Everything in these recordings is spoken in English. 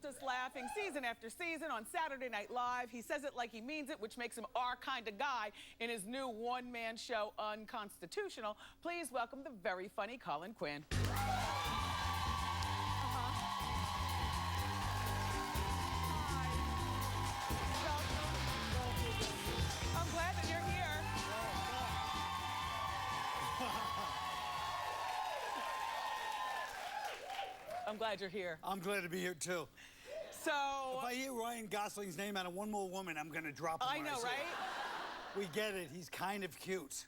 kept us laughing season after season on Saturday Night Live. He says it like he means it, which makes him our kind of guy in his new one-man show, Unconstitutional. Please welcome the very funny Colin Quinn. I'm glad that you're here. I'm glad you're here. I'm glad to be here, too. So... If I hear Ryan Gosling's name out of One More Woman, I'm going to drop him. I know, right? We get it. He's kind of cute.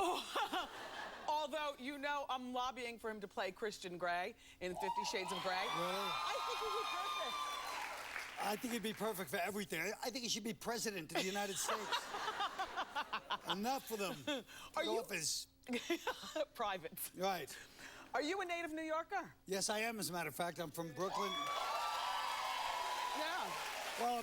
Although, you know, I'm lobbying for him to play Christian Grey in 50 Shades of Grey. Really? I think he'd be perfect. I think he'd be perfect for everything. I think he should be president of the United States. Enough for them. Are you... Office. Private. Right. Are you a native New Yorker? Yes, I am, as a matter of fact. I'm from Brooklyn. Yeah. Well,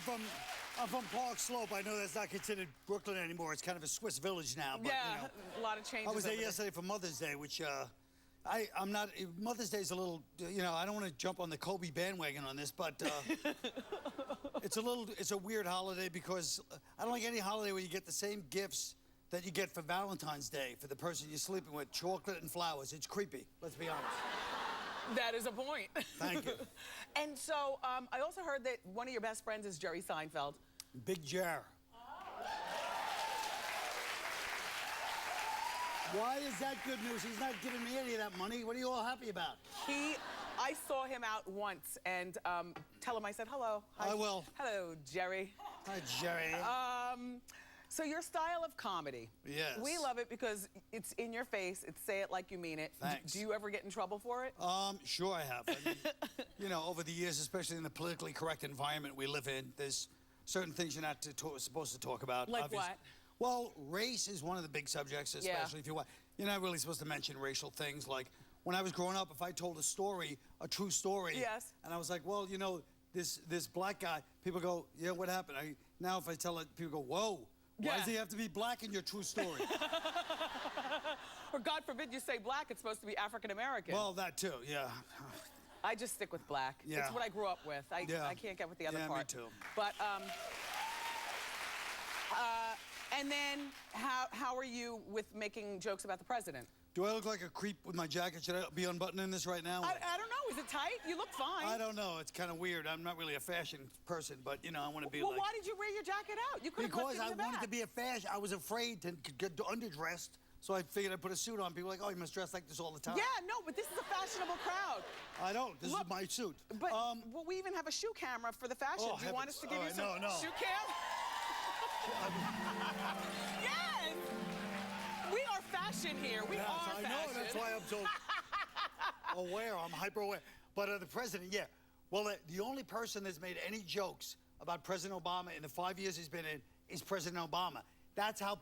I'm from Park Slope. I know that's not considered Brooklyn anymore. It's kind of a Swiss village now. But, yeah, you know, a lot of changes. I was there yesterday for Mother's Day, which I'm not. Mother's Day is a little. You know, I don't want to jump on the Kobe bandwagon on this, but it's a weird holiday because I don't like any holiday where you get the same gifts that you get for Valentine's Day for the person you're sleeping with, chocolate and flowers. It's creepy, let's be honest. That is a point. Thank you. And so, I also heard that one of your best friends is Jerry Seinfeld. Big Jer. Why is that good news? He's not giving me any of that money. What are you all happy about? I saw him out once, and tell him I said hello. Hi. I will. Hello, Jerry. Hi, Jerry. So your style of comedy. Yes. We love it because it's in your face. It's say it like you mean it. Thanks. Do you ever get in trouble for it? Sure I have. I mean, you know, over the years, especially in the politically correct environment we live in, there's certain things you're not supposed to talk about. Like what? Well, race is one of the big subjects, especially if you're not really supposed to mention racial things. Like, when I was growing up, if I told a story, a true story, yes, and I was like, well, you know, this black guy, people go, yeah, what happened? Now if I tell it, people go, whoa. Why does he have to be black in your true story? Or God forbid you say black, it's supposed to be African-American. Well, that too, yeah. I just stick with black. Yeah. It's what I grew up with. I can't get with the other part. Yeah, me too. But, and then how are you with making jokes about the president? Do I look like a creep with my jacket? Should I be unbuttoning this right now? I don't know. Is it tight? You look fine. I don't know. It's kind of weird. I'm not really a fashion person, but, you know, I want to be Well, why did you wear your jacket out? You could have Because I wanted to be a fashion. I was afraid to get underdressed, so I figured I'd put a suit on. People were like, oh, you must dress like this all the time. Yeah, no, but this is a fashionable crowd. I don't. This is my suit. But well, we even have a shoe camera for the fashion. Oh, Do you want us to give you some shoe cam? Yes! We are fashion here. We are fashion. I know. That's why I'm so aware. I'm hyper aware. But the president, yeah. Well, the only person that's made any jokes about President Obama in the 5 years he's been in is President Obama. That's how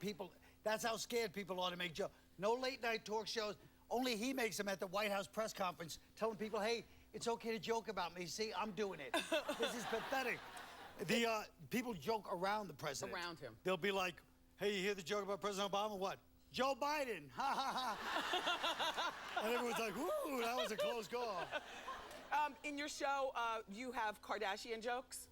scared people are to make jokes. No late night talk shows. Only he makes them at the White House press conference, telling people, hey, it's okay to joke about me. See, I'm doing it. This is pathetic. People joke around the president. Around him. They'll be like, hey, you hear the joke about President Obama? What? Joe Biden, ha, ha, ha. And everyone's like, ooh, that was a close call. In your show, you have Kardashian jokes?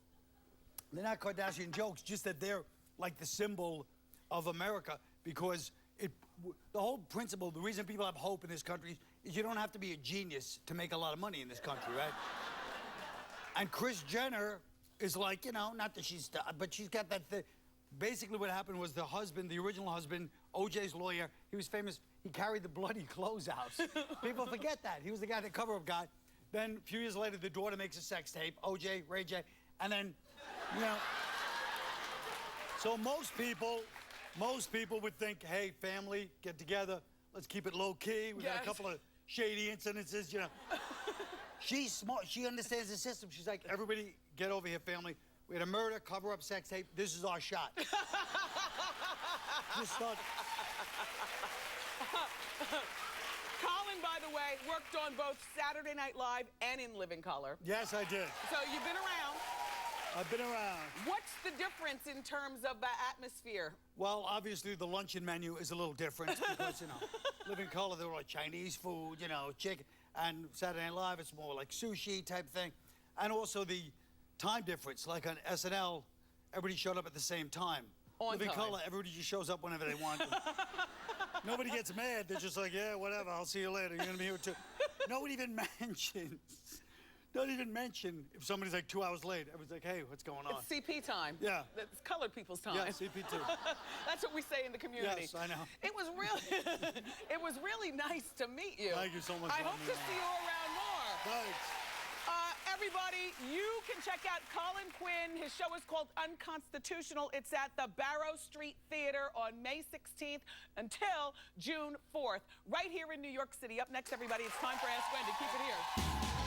They're not Kardashian jokes, just that they're like the symbol of America because the whole principle, the reason people have hope in this country is you don't have to be a genius to make a lot of money in this country, right? And Kris Jenner is like, you know, not that she's, but she's got that thing. Basically what happened was the husband, the original husband, OJ's lawyer, he was famous, he carried the bloody clothes out. People forget that. He was the guy, the cover-up guy. Then a few years later, the daughter makes a sex tape, OJ, Ray J, and then, you know. So most people would think, hey, family, get together, let's keep it low-key. We got a couple of shady incidences, you know. She's smart, she understands the system. She's like, everybody get over here, family. We had a murder, cover-up sex tape. This is our shot. Just start. Colin, by the way, worked on both Saturday Night Live and in Living Color. Yes, I did. So you've been around. I've been around. What's the difference in terms of the atmosphere? Well, obviously, the luncheon menu is a little different because, you know, Living Color, they were like Chinese food, you know, chicken. And Saturday Night Live, it's more like sushi type thing. And also the time difference. Like on SNL, everybody showed up at the same time. On Living time. Color, everybody just shows up whenever they want to. Nobody gets mad. They're just like, yeah, whatever. I'll see you later. You're gonna be here too. Nobody even mentions. Don't even mention if somebody's like 2 hours late. Everybody's like, hey, what's going on? It's CP time. Yeah. It's colored people's time. Yeah, CP too. That's what we say in the community. Yes, I know. It was really nice to meet you. Thank you so much. I hope to see you around more. Thanks. Everybody, you can check out Colin Quinn. His show is called Unconstitutional. It's at the Barrow Street Theatre on May 16th until June 4th, right here in New York City. Up next, everybody, it's time for Ask Wendy. Keep it here.